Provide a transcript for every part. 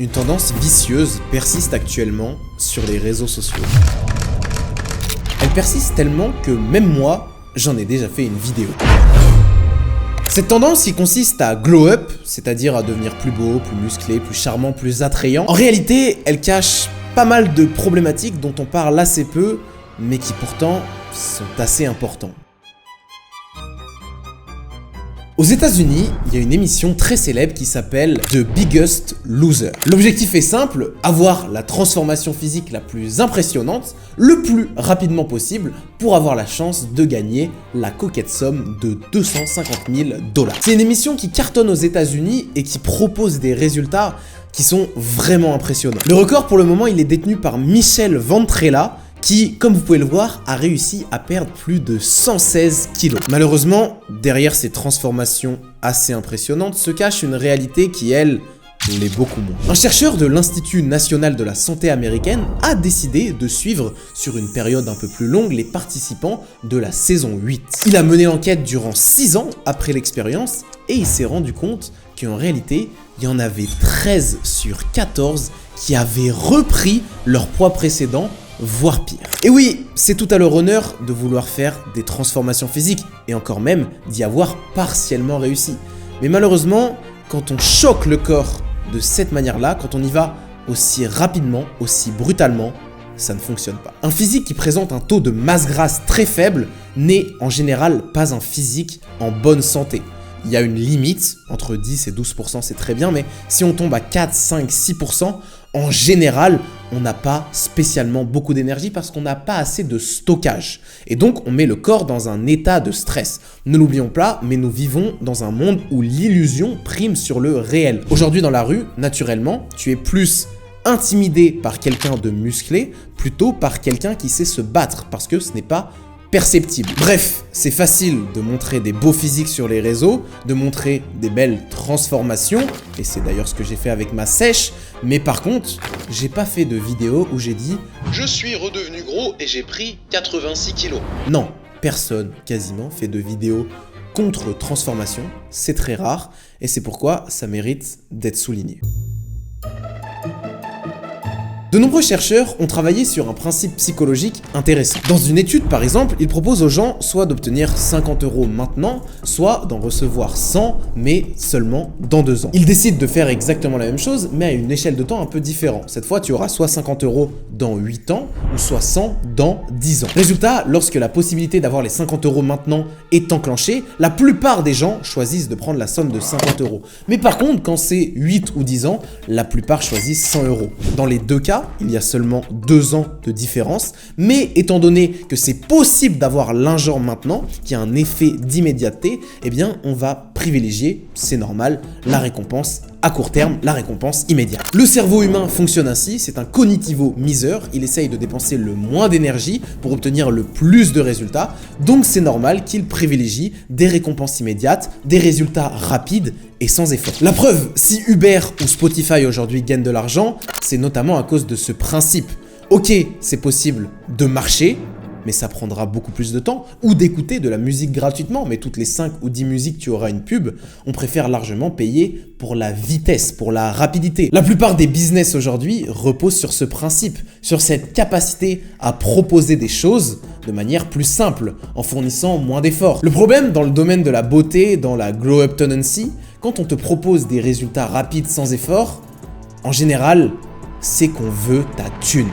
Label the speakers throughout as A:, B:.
A: Une tendance vicieuse persiste actuellement sur les réseaux sociaux. Elle persiste tellement que même moi, j'en ai déjà fait une vidéo. Cette tendance qui consiste à glow up, c'est-à-dire à devenir plus beau, plus musclé, plus charmant, plus attrayant, en réalité, elle cache pas mal de problématiques dont on parle assez peu, mais qui pourtant sont assez importants. Aux États-Unis, il y a une émission très célèbre qui s'appelle The Biggest Loser. L'objectif est simple, avoir la transformation physique la plus impressionnante le plus rapidement possible pour avoir la chance de gagner la coquette somme de 250 000 $. C'est une émission qui cartonne aux États-Unis et qui propose des résultats qui sont vraiment impressionnants. Le record pour le moment, il est détenu par Michel Ventrella, qui, comme vous pouvez le voir, a réussi à perdre plus de 116 kilos. Malheureusement, derrière ces transformations assez impressionnantes se cache une réalité qui, elle, l'est beaucoup moins. Un chercheur de l'Institut national de la santé américaine a décidé de suivre sur une période un peu plus longue les participants de la saison 8. Il a mené l'enquête durant 6 ans après l'expérience et il s'est rendu compte qu'en réalité, il y en avait 13 sur 14 qui avaient repris leur poids précédent, voire pire. Et oui, c'est tout à leur honneur de vouloir faire des transformations physiques, et encore même d'y avoir partiellement réussi. Mais malheureusement, quand on choque le corps de cette manière-là, quand on y va aussi rapidement, aussi brutalement, ça ne fonctionne pas. Un physique qui présente un taux de masse grasse très faible n'est en général pas un physique en bonne santé. Il y a une limite, entre 10 et 12%, c'est très bien, mais si on tombe à 4, 5, 6%, en général, on n'a pas spécialement beaucoup d'énergie parce qu'on n'a pas assez de stockage. Et donc, on met le corps dans un état de stress. Ne l'oublions pas, mais nous vivons dans un monde où l'illusion prime sur le réel. Aujourd'hui, dans la rue, naturellement, tu es plus intimidé par quelqu'un de musclé plutôt par quelqu'un qui sait se battre parce que ce n'est pas perceptible. Bref, c'est facile de montrer des beaux physiques sur les réseaux, de montrer des belles transformations, et c'est d'ailleurs ce que j'ai fait avec ma sèche, mais par contre, j'ai pas fait de vidéo où j'ai dit « Je suis redevenu gros et j'ai pris 86 kilos ». Non, personne quasiment fait de vidéo contre transformation, c'est très rare, et c'est pourquoi ça mérite d'être souligné. De nombreux chercheurs ont travaillé sur un principe psychologique intéressant. Dans une étude par exemple, ils proposent aux gens soit d'obtenir 50 € maintenant, soit d'en recevoir 100, mais seulement dans 2 ans. Ils décident de faire exactement la même chose, mais à une échelle de temps un peu différente. Cette fois, tu auras soit 50 € dans 8 ans, ou soit 100 dans 10 ans. Résultat, lorsque la possibilité d'avoir les 50 € maintenant est enclenchée, la plupart des gens choisissent de prendre la somme de 50 €. Mais par contre, quand c'est 8 ou 10 ans, la plupart choisissent 100 €. Dans les deux cas, il y a seulement 2 ans de différence, mais étant donné que c'est possible d'avoir l'argent maintenant, qui a un effet d'immédiateté, eh bien on va privilégier, c'est normal, la récompense à court terme, la récompense immédiate. Le cerveau humain fonctionne ainsi, c'est un cognitivo-miseur, il essaye de dépenser le moins d'énergie pour obtenir le plus de résultats, donc c'est normal qu'il privilégie des récompenses immédiates, des résultats rapides et sans effort. La preuve, si Uber ou Spotify aujourd'hui gagnent de l'argent, c'est notamment à cause de ce principe. Ok, c'est possible de marcher, mais ça prendra beaucoup plus de temps, ou d'écouter de la musique gratuitement, mais toutes les 5 ou 10 musiques tu auras une pub, on préfère largement payer pour la vitesse, pour la rapidité. La plupart des business aujourd'hui reposent sur ce principe, sur cette capacité à proposer des choses de manière plus simple, en fournissant moins d'efforts. Le problème dans le domaine de la beauté, dans la glow-up tendency, quand on te propose des résultats rapides sans effort, en général, c'est qu'on veut ta thune.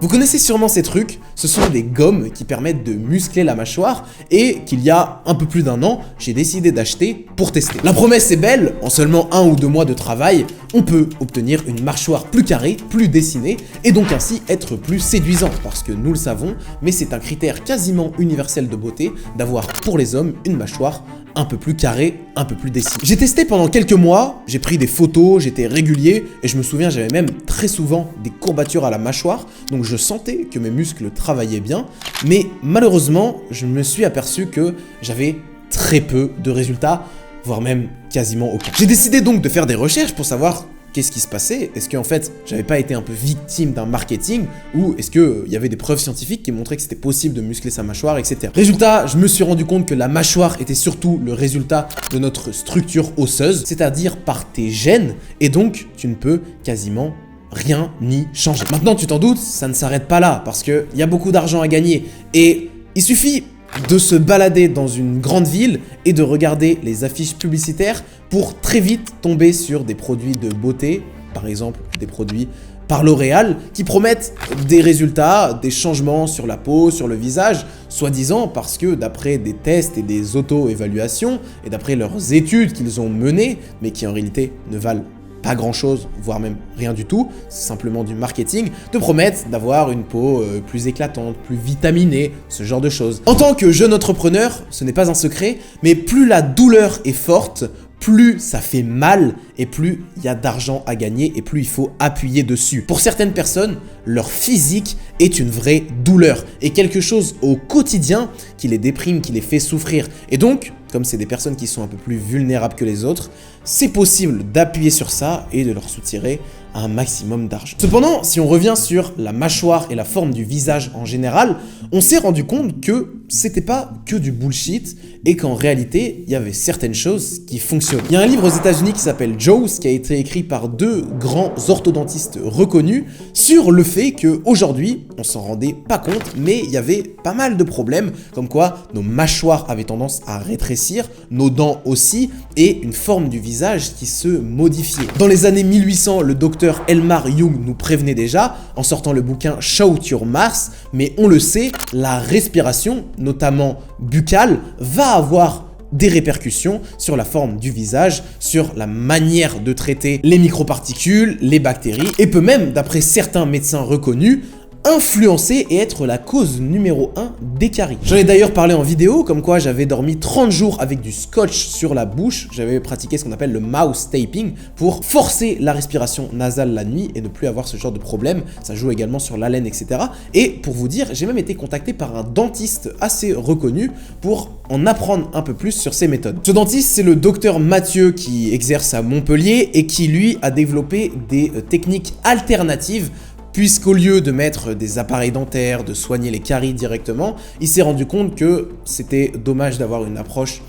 A: Vous connaissez sûrement ces trucs, ce sont des gommes qui permettent de muscler la mâchoire et qu'il y a un peu plus d'1 an, j'ai décidé d'acheter pour tester. La promesse est belle, en seulement 1 ou 2 mois de travail, on peut obtenir une mâchoire plus carrée, plus dessinée et donc ainsi être plus séduisant parce que nous le savons, mais c'est un critère quasiment universel de beauté d'avoir pour les hommes une mâchoire un peu plus carrée, un peu plus dessinée. J'ai testé pendant quelques mois, j'ai pris des photos, j'étais régulier et je me souviens j'avais même très souvent des courbatures à la mâchoire, donc je sentais que mes muscles travaillaient bien, mais malheureusement je me suis aperçu que j'avais très peu de résultats, voire même quasiment aucun. J'ai décidé donc de faire des recherches pour savoir qu'est-ce qui se passait? Est-ce qu'en fait, j'avais pas été un peu victime d'un marketing, ou est-ce qu'il y avait des preuves scientifiques qui montraient que c'était possible de muscler sa mâchoire, etc. Résultat, je me suis rendu compte que la mâchoire était surtout le résultat de notre structure osseuse, c'est-à-dire par tes gènes, et donc tu ne peux quasiment rien ni changer. Maintenant, tu t'en doutes, ça ne s'arrête pas là, parce qu'il y a beaucoup d'argent à gagner, et il suffit de se balader dans une grande ville et de regarder les affiches publicitaires pour très vite tomber sur des produits de beauté, par exemple des produits par L'Oréal, qui promettent des résultats, des changements sur la peau, sur le visage, soi-disant parce que d'après des tests et des auto-évaluations, et d'après leurs études qu'ils ont menées, mais qui en réalité ne valent pas grand chose, voire même rien du tout, c'est simplement du marketing, te promettent d'avoir une peau plus éclatante, plus vitaminée, ce genre de choses. En tant que jeune entrepreneur, ce n'est pas un secret, mais plus la douleur est forte, plus ça fait mal et plus il y a d'argent à gagner et plus il faut appuyer dessus. Pour certaines personnes, leur physique est une vraie douleur et quelque chose au quotidien qui les déprime, qui les fait souffrir. Et donc, comme c'est des personnes qui sont un peu plus vulnérables que les autres, c'est possible d'appuyer sur ça et de leur soutirer un maximum d'argent. Cependant, si on revient sur la mâchoire et la forme du visage en général, on s'est rendu compte que c'était pas que du bullshit et qu'en réalité, il y avait certaines choses qui fonctionnent. Il y a un livre aux États-Unis qui s'appelle Jaws, qui a été écrit par 2 grands orthodontistes reconnus sur le fait qu'aujourd'hui, on s'en rendait pas compte, mais il y avait pas mal de problèmes, comme quoi nos mâchoires avaient tendance à rétrécir, nos dents aussi, et une forme du visage qui se modifiait. Dans les années 1800, le docteur Elmar Jung nous prévenait déjà en sortant le bouquin Shout Your Mars, mais on le sait, la respiration, notamment buccale, va avoir des répercussions sur la forme du visage, sur la manière de traiter les microparticules, les bactéries, et peut même, d'après certains médecins reconnus, influencer et être la cause numéro 1 des caries. J'en ai d'ailleurs parlé en vidéo, comme quoi j'avais dormi 30 jours avec du scotch sur la bouche. J'avais pratiqué ce qu'on appelle le mouth taping pour forcer la respiration nasale la nuit et ne plus avoir ce genre de problème. Ça joue également sur l'haleine, etc. Et pour vous dire, j'ai même été contacté par un dentiste assez reconnu pour en apprendre un peu plus sur ces méthodes. Ce dentiste, c'est le docteur Mathieu qui exerce à Montpellier et qui lui a développé des techniques alternatives, puisqu'au lieu de mettre des appareils dentaires, de soigner les caries directement, il s'est rendu compte que c'était dommage d'avoir une approche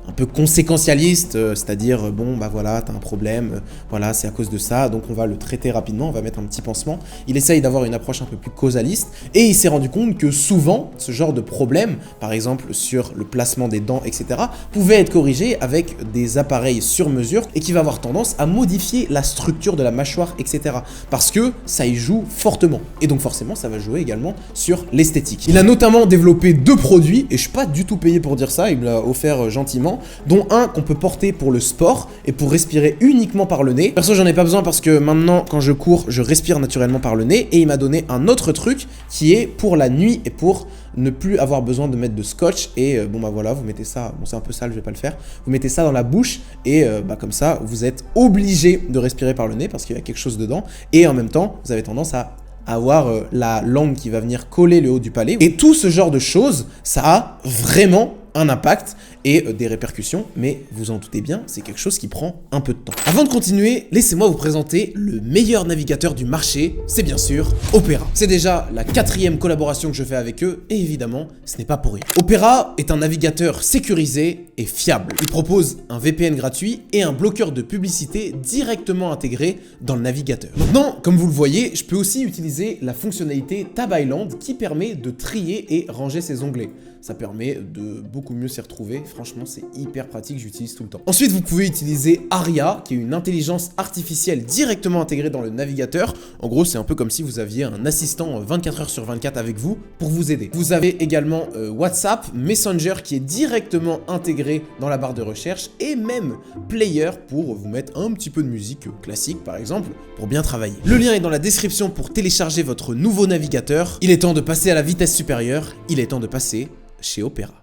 A: un peu conséquentialiste, c'est-à-dire bon bah voilà, t'as un problème, voilà c'est à cause de ça, donc on va le traiter rapidement, on va mettre un petit pansement. Il essaye d'avoir une approche un peu plus causaliste et il s'est rendu compte que souvent ce genre de problème, par exemple sur le placement des dents, etc., pouvait être corrigé avec des appareils sur mesure et qui va avoir tendance à modifier la structure de la mâchoire, etc., parce que ça y joue fortement et donc forcément ça va jouer également sur l'esthétique. Il a notamment développé 2 produits et je suis pas du tout payé pour dire ça, il me l'a offert gentiment, dont un qu'on peut porter pour le sport et pour respirer uniquement par le nez. Perso, j'en ai pas besoin parce que maintenant, quand je cours, je respire naturellement par le nez. Et il m'a donné un autre truc qui est pour la nuit et pour ne plus avoir besoin de mettre de scotch. Et bon bah voilà, vous mettez ça, bon c'est un peu sale, je vais pas le faire. Vous mettez ça dans la bouche et bah comme ça, vous êtes obligé de respirer par le nez parce qu'il y a quelque chose dedans. Et en même temps, vous avez tendance à avoir la langue qui va venir coller le haut du palais. Et tout ce genre de choses, ça a vraiment un impact et des répercussions, mais vous en doutez bien, c'est quelque chose qui prend un peu de temps. Avant de continuer, laissez-moi vous présenter le meilleur navigateur du marché, c'est bien sûr Opera. C'est déjà la 4e collaboration que je fais avec eux, et évidemment, ce n'est pas pour rien. Opera est un navigateur sécurisé et fiable. Il propose un VPN gratuit et un bloqueur de publicité directement intégré dans le navigateur. Maintenant, comme vous le voyez, je peux aussi utiliser la fonctionnalité Tab Island qui permet de trier et ranger ses onglets. Ça permet de beaucoup mieux s'y retrouver. Franchement, c'est hyper pratique, j'utilise tout le temps. Ensuite, vous pouvez utiliser Aria, qui est une intelligence artificielle directement intégrée dans le navigateur. En gros, c'est un peu comme si vous aviez un assistant 24 h sur 24 avec vous pour vous aider. Vous avez également WhatsApp, Messenger qui est directement intégré dans la barre de recherche et même Player pour vous mettre un petit peu de musique classique, par exemple, pour bien travailler. Le lien est dans la description pour télécharger votre nouveau navigateur. Il est temps de passer à la vitesse supérieure. Il est temps de passer chez Opera.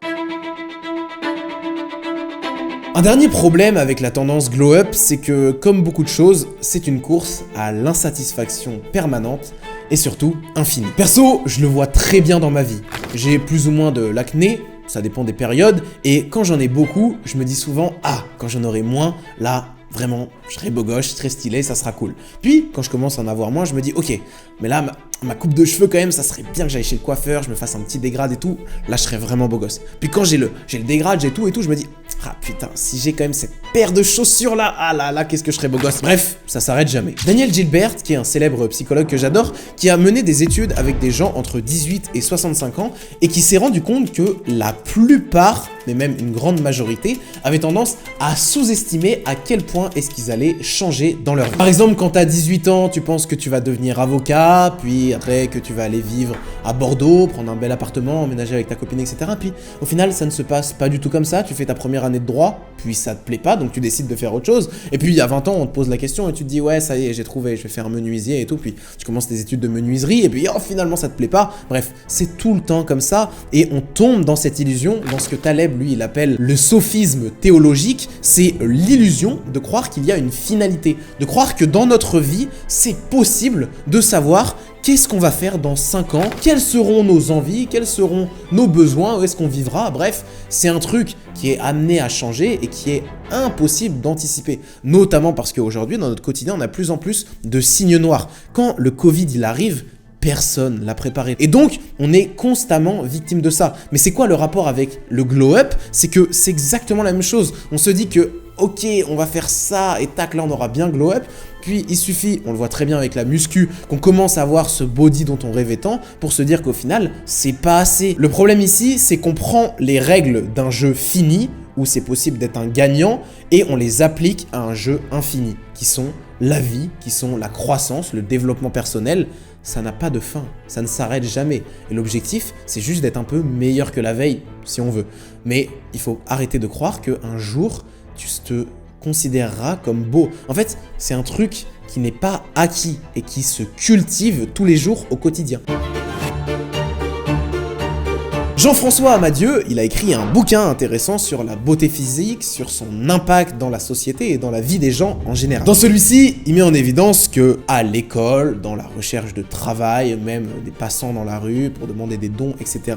A: Un dernier problème avec la tendance glow up, c'est que comme beaucoup de choses, c'est une course à l'insatisfaction permanente et surtout infinie. Perso, je le vois très bien dans ma vie. J'ai plus ou moins de l'acné, ça dépend des périodes, et quand j'en ai beaucoup, je me dis souvent « Ah, quand j'en aurai moins, là, vraiment, je serai beau gosse, je serai stylé, ça sera cool. Puis, quand je commence à en avoir moins, je me dis, ok, mais là, ma coupe de cheveux quand même, ça serait bien que j'aille chez le coiffeur, je me fasse un petit dégrade et tout, là je serais vraiment beau gosse. Puis quand j'ai le dégrade, j'ai tout et tout, je me dis, ah putain, si j'ai quand même cette paire de chaussures là, ah là, qu'est-ce que je serais beau gosse. Bref, ça s'arrête jamais. Daniel Gilbert, qui est un célèbre psychologue que j'adore, qui a mené des études avec des gens entre 18 et 65 ans et qui s'est rendu compte que la plupart, mais même une grande majorité, avaient tendance à sous-estimer à quel point est-ce qu'ils allaient changer dans leur vie. Par exemple, quand t'as 18 ans, tu penses que tu vas devenir avocat, puis après que tu vas aller vivre à Bordeaux, prendre un bel appartement, emménager avec ta copine, etc. Puis au final, ça ne se passe pas du tout comme ça. Tu fais ta première année de droit, puis ça te plaît pas, donc tu décides de faire autre chose. Et puis il y a 20 ans, on te pose la question et tu te dis ouais, ça y est, j'ai trouvé, je vais faire un menuisier et tout. Puis tu commences tes études de menuiserie et puis oh, finalement ça te plaît pas. Bref, c'est tout le temps comme ça et on tombe dans cette illusion, dans ce que Taleb, lui, il appelle le sophisme théologique. C'est l'illusion de croire qu'il y a une finalité, de croire que dans notre vie, c'est possible de savoir qu'est-ce qu'on va faire dans 5 ans, quelles seront nos envies, quels seront nos besoins, où est-ce qu'on vivra. Bref, c'est un truc qui est amené à changer et qui est impossible d'anticiper. Notamment parce qu'aujourd'hui, dans notre quotidien, on a de plus en plus de signes noirs. Quand le Covid, il arrive, personne l'a préparé. Et donc, on est constamment victime de ça. Mais c'est quoi le rapport avec le glow-up? C'est que c'est exactement la même chose. On se dit que, ok, on va faire ça et tac, là, on aura bien glow-up. Puis, il suffit, on le voit très bien avec la muscu, qu'on commence à avoir ce body dont on rêvait tant pour se dire qu'au final, c'est pas assez. Le problème ici, c'est qu'on prend les règles d'un jeu fini, où c'est possible d'être un gagnant, et on les applique à un jeu infini, qui sont la vie, qui sont la croissance, le développement personnel. Ça n'a pas de fin, ça ne s'arrête jamais. Et l'objectif, c'est juste d'être un peu meilleur que la veille, si on veut. Mais il faut arrêter de croire qu'un jour, tu te considéreras comme beau. En fait, c'est un truc qui n'est pas acquis et qui se cultive tous les jours au quotidien. Jean-François Amadieu, il a écrit un bouquin intéressant sur la beauté physique, sur son impact dans la société et dans la vie des gens en général. Dans celui-ci, il met en évidence que à l'école, dans la recherche de travail, même des passants dans la rue pour demander des dons, etc.,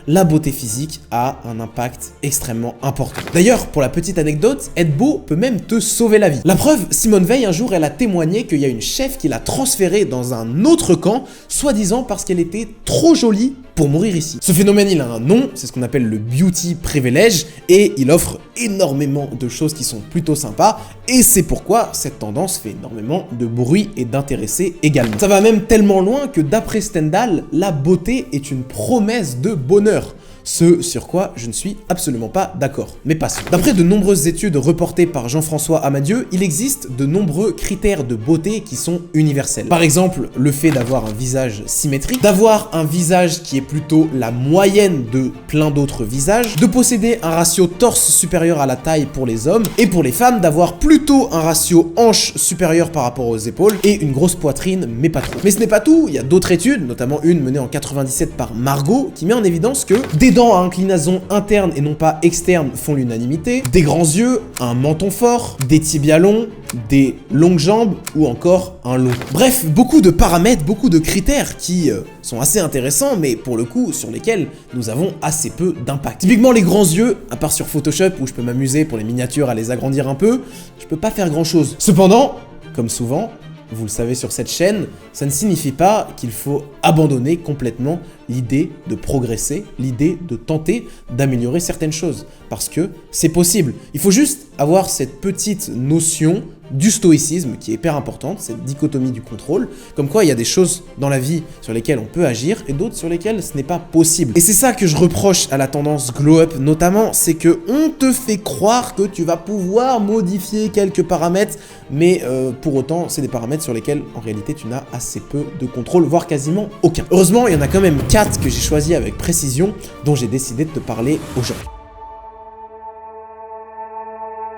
A: la beauté physique a un impact extrêmement important. D'ailleurs, pour la petite anecdote, être beau peut même te sauver la vie. La preuve, Simone Veil, un jour, elle a témoigné qu'il y a une chef qui l'a transférée dans un autre camp, soi-disant parce qu'elle était trop jolie pour mourir ici. Ce phénomène, il a un nom, c'est ce qu'on appelle le beauty privilege, et il offre énormément de choses qui sont plutôt sympas, et c'est pourquoi cette tendance fait énormément de bruit et d'intéressés également. Ça va même tellement loin que d'après Stendhal, la beauté est une promesse de bonheur. Ce sur quoi je ne suis absolument pas d'accord, mais passons. D'après de nombreuses études reportées par Jean-François Amadieu, il existe de nombreux critères de beauté qui sont universels. Par exemple, le fait d'avoir un visage symétrique, d'avoir un visage qui est plutôt la moyenne de plein d'autres visages, de posséder un ratio torse supérieur à la taille pour les hommes, et pour les femmes, d'avoir plutôt un ratio hanche supérieur par rapport aux épaules, et une grosse poitrine, mais pas trop. Mais ce n'est pas tout, il y a d'autres études, notamment une menée en 97 par Margot, qui met en évidence que des dents à inclinaison interne et non pas externe font l'unanimité, des grands yeux, un menton fort, des tibias longs, des longues jambes ou encore un long. Bref, beaucoup de paramètres, beaucoup de critères qui sont assez intéressants, mais pour le coup, sur lesquels nous avons assez peu d'impact. Typiquement, les grands yeux, à part sur Photoshop où je peux m'amuser pour les miniatures à les agrandir un peu, je peux pas faire grand chose. Cependant, comme souvent, vous le savez sur cette chaîne, ça ne signifie pas qu'il faut abandonner complètement l'idée de progresser, l'idée de tenter d'améliorer certaines choses. Parce que c'est possible. Il faut juste avoir cette petite notion du stoïcisme qui est hyper importante, cette dichotomie du contrôle, comme quoi il y a des choses dans la vie sur lesquelles on peut agir et d'autres sur lesquelles ce n'est pas possible. Et c'est ça que je reproche à la tendance glow up notamment, c'est que on te fait croire que tu vas pouvoir modifier quelques paramètres, mais pour autant c'est des paramètres sur lesquels en réalité tu n'as assez peu de contrôle, voire quasiment aucun. Heureusement, il y en a quand même 4 que j'ai choisi avec précision, dont j'ai décidé de te parler aujourd'hui.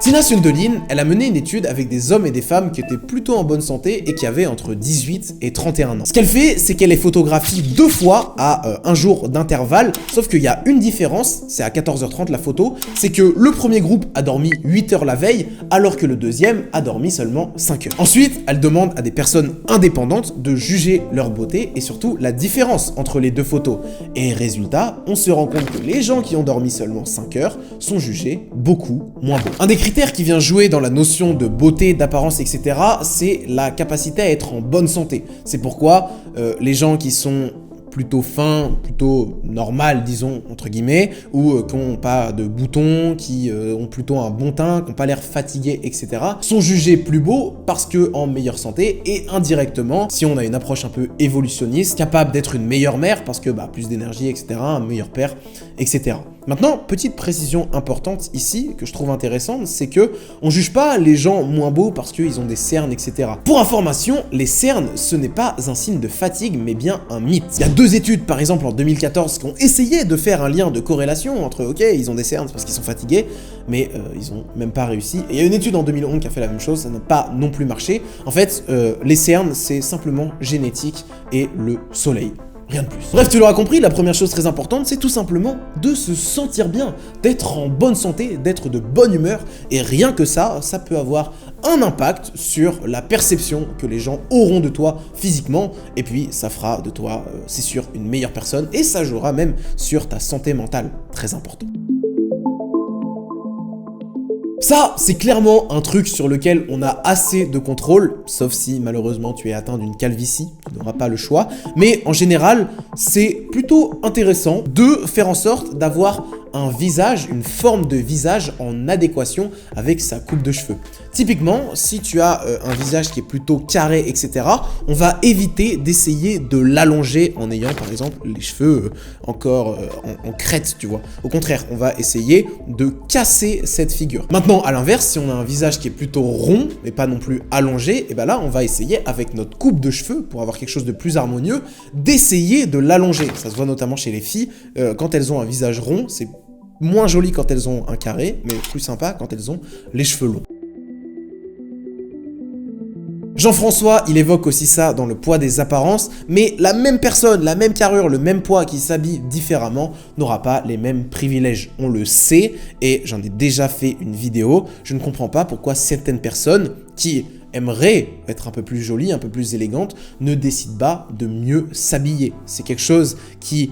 A: Tina Sundelin, elle a mené une étude avec des hommes et des femmes qui étaient plutôt en bonne santé et qui avaient entre 18 et 31 ans. Ce qu'elle fait, c'est qu'elle les photographie 2 fois à un jour d'intervalle, sauf qu'il y a une différence, c'est à 14h30 la photo, c'est que le premier groupe a dormi 8 heures la veille, alors que le deuxième a dormi seulement 5 heures. Ensuite, elle demande à des personnes indépendantes de juger leur beauté et surtout la différence entre les deux photos. Et résultat, on se rend compte que les gens qui ont dormi seulement 5 heures sont jugés beaucoup moins beaux. Un des critères critère qui vient jouer dans la notion de beauté, d'apparence, etc., c'est la capacité à être en bonne santé. C'est pourquoi les gens qui sont plutôt fins, plutôt normal, disons, entre guillemets, ou qui n'ont pas de boutons, qui ont plutôt un bon teint, qui n'ont pas l'air fatigués, etc., sont jugés plus beaux parce que en meilleure santé, et indirectement, si on a une approche un peu évolutionniste, capable d'être une meilleure mère parce que plus d'énergie, etc., un meilleur père, etc. Maintenant, petite précision importante ici, que je trouve intéressante, c'est que on juge pas les gens moins beaux parce qu'ils ont des cernes, etc. Pour information, les cernes, ce n'est pas un signe de fatigue, mais bien un mythe. Il y a 2 études, par exemple en 2014, qui ont essayé de faire un lien de corrélation entre, ok, ils ont des cernes parce qu'ils sont fatigués, mais ils ont même pas réussi. Et il y a une étude en 2011 qui a fait la même chose, ça n'a pas non plus marché. En fait, les cernes, c'est simplement génétique et le soleil. Rien de plus. Bref, tu l'auras compris, la première chose très importante, c'est tout simplement de se sentir bien, d'être en bonne santé, d'être de bonne humeur, et rien que ça, ça peut avoir un impact sur la perception que les gens auront de toi physiquement, et puis ça fera de toi, c'est sûr, une meilleure personne, et ça jouera même sur ta santé mentale, très important. Ça, c'est clairement un truc sur lequel on a assez de contrôle, sauf si malheureusement tu es atteint d'une calvitie, tu n'auras pas le choix. Mais en général, c'est plutôt intéressant de faire en sorte d'avoir un visage, une forme de visage en adéquation avec sa coupe de cheveux. Typiquement, si tu as un visage qui est plutôt carré, etc., on va éviter d'essayer de l'allonger en ayant par exemple les cheveux encore en crête, tu vois. Au contraire, on va essayer de casser cette figure. Maintenant, à l'inverse, si on a un visage qui est plutôt rond, mais pas non plus allongé, et ben là, on va essayer avec notre coupe de cheveux, pour avoir quelque chose de plus harmonieux, d'essayer de l'allonger. Ça se voit notamment chez les filles, quand elles ont un visage rond, c'est moins joli quand elles ont un carré, mais plus sympa quand elles ont les cheveux longs. Jean-François, il évoque aussi ça dans Le poids des apparences, mais la même personne, la même carrure, le même poids qui s'habille différemment n'aura pas les mêmes privilèges. On le sait, et j'en ai déjà fait une vidéo, je ne comprends pas pourquoi certaines personnes qui aimeraient être un peu plus jolies, un peu plus élégantes, ne décident pas de mieux s'habiller. C'est quelque chose qui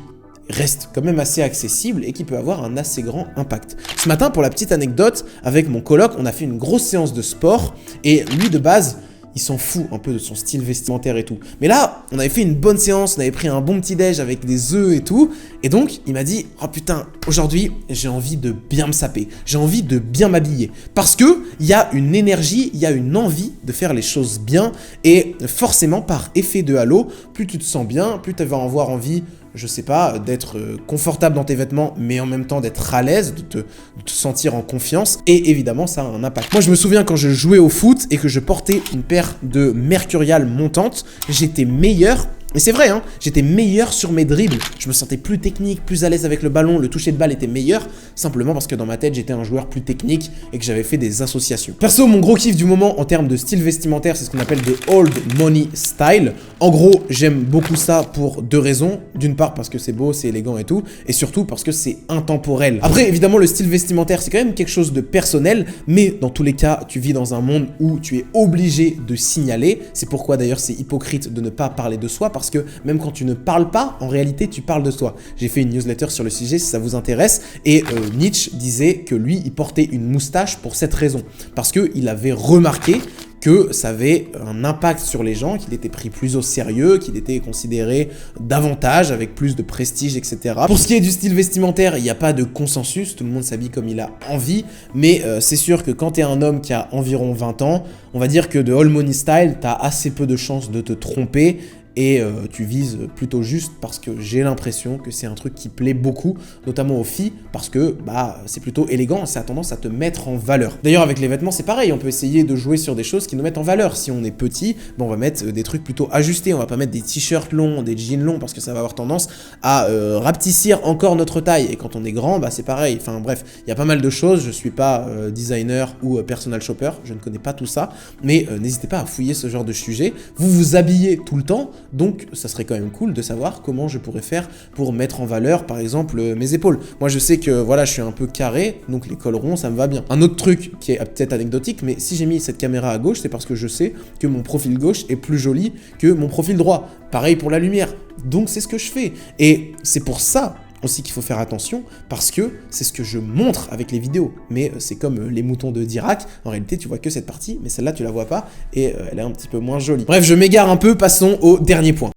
A: reste quand même assez accessible et qui peut avoir un assez grand impact. Ce matin, pour la petite anecdote, avec mon coloc, on a fait une grosse séance de sport et lui, de base, il s'en fout un peu de son style vestimentaire et tout. Mais là, on avait fait une bonne séance, on avait pris un bon petit déj avec des œufs et tout. Et donc, il m'a dit, oh putain, aujourd'hui, j'ai envie de bien me saper. J'ai envie de bien m'habiller. Parce que il y a une énergie, il y a une envie de faire les choses bien. Et forcément, par effet de halo, plus tu te sens bien, plus tu vas avoir envie, je sais pas, d'être confortable dans tes vêtements, mais en même temps d'être à l'aise, de te sentir en confiance. Et évidemment, ça a un impact. Moi, je me souviens quand je jouais au foot et que je portais une paire de Mercurial montantes, j'étais meilleur. Et c'est vrai, hein, j'étais meilleur sur mes dribbles, je me sentais plus technique, plus à l'aise avec le ballon, le toucher de balle était meilleur, simplement parce que dans ma tête, j'étais un joueur plus technique et que j'avais fait des associations. Perso, mon gros kiff du moment en termes de style vestimentaire, c'est ce qu'on appelle des old money style. En gros, j'aime beaucoup ça pour 2 raisons. D'une part, parce que c'est beau, c'est élégant et tout, et surtout parce que c'est intemporel. Après, évidemment, le style vestimentaire, c'est quand même quelque chose de personnel, mais dans tous les cas, tu vis dans un monde où tu es obligé de signaler. C'est pourquoi d'ailleurs, c'est hypocrite de ne pas parler de soi, parce que même quand tu ne parles pas, en réalité, tu parles de toi. J'ai fait une newsletter sur le sujet si ça vous intéresse, et Nietzsche disait que lui, il portait une moustache pour cette raison, parce qu'il avait remarqué que ça avait un impact sur les gens, qu'il était pris plus au sérieux, qu'il était considéré davantage, avec plus de prestige, etc. Pour ce qui est du style vestimentaire, il n'y a pas de consensus, tout le monde s'habille comme il a envie, mais c'est sûr que quand tu es un homme qui a environ 20 ans, on va dire que de All Money Style, tu as assez peu de chances de te tromper, et tu vises plutôt juste parce que j'ai l'impression que c'est un truc qui plaît beaucoup, notamment aux filles, parce que c'est plutôt élégant, ça a tendance à te mettre en valeur. D'ailleurs, avec les vêtements, c'est pareil, on peut essayer de jouer sur des choses qui nous mettent en valeur. Si on est petit, on va mettre des trucs plutôt ajustés, on va pas mettre des t-shirts longs, des jeans longs, parce que ça va avoir tendance à rapetissir encore notre taille. Et quand on est grand, c'est pareil. Enfin bref, il y a pas mal de choses, je suis pas designer ou personal shopper, je ne connais pas tout ça, mais n'hésitez pas à fouiller ce genre de sujet. Vous vous habillez tout le temps, donc ça serait quand même cool de savoir comment je pourrais faire pour mettre en valeur par exemple mes épaules. Moi je sais que voilà, je suis un peu carré, donc les cols ronds ça me va bien. Un autre truc qui est peut-être anecdotique, mais si j'ai mis cette caméra à gauche, c'est parce que je sais que mon profil gauche est plus joli que mon profil droit. Pareil pour la lumière, donc c'est ce que je fais. Et c'est pour ça aussi qu'il faut faire attention parce que c'est ce que je montre avec les vidéos. Mais c'est comme les moutons de Dirac, en réalité tu vois que cette partie, mais celle-là tu la vois pas et elle est un petit peu moins jolie. Bref, je m'égare un peu, passons au dernier point.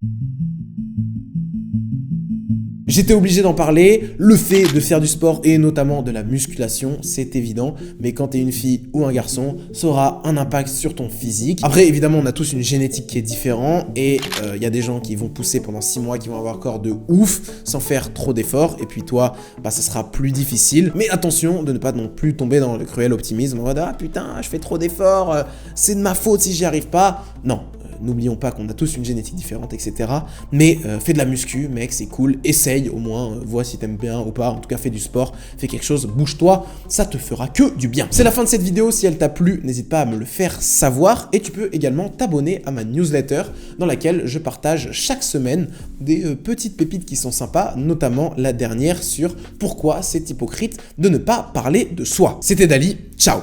A: J'étais obligé d'en parler, le fait de faire du sport et notamment de la musculation, c'est évident, mais quand t'es une fille ou un garçon, ça aura un impact sur ton physique. Après, évidemment, on a tous une génétique qui est différente et il y a des gens qui vont pousser pendant 6 mois, qui vont avoir un corps de ouf sans faire trop d'efforts, et puis toi, bah ça sera plus difficile. Mais attention de ne pas non plus tomber dans le cruel optimisme en mode « Ah putain, je fais trop d'efforts, c'est de ma faute si j'y arrive pas ». Non. N'oublions pas qu'on a tous une génétique différente, etc. Mais fais de la muscu, mec, c'est cool. Essaye au moins, vois si t'aimes bien ou pas. En tout cas, fais du sport, fais quelque chose, bouge-toi. Ça te fera que du bien. C'est la fin de cette vidéo. Si elle t'a plu, n'hésite pas à me le faire savoir. Et tu peux également t'abonner à ma newsletter dans laquelle je partage chaque semaine des petites pépites qui sont sympas, notamment la dernière sur pourquoi c'est hypocrite de ne pas parler de soi. C'était Dali, ciao!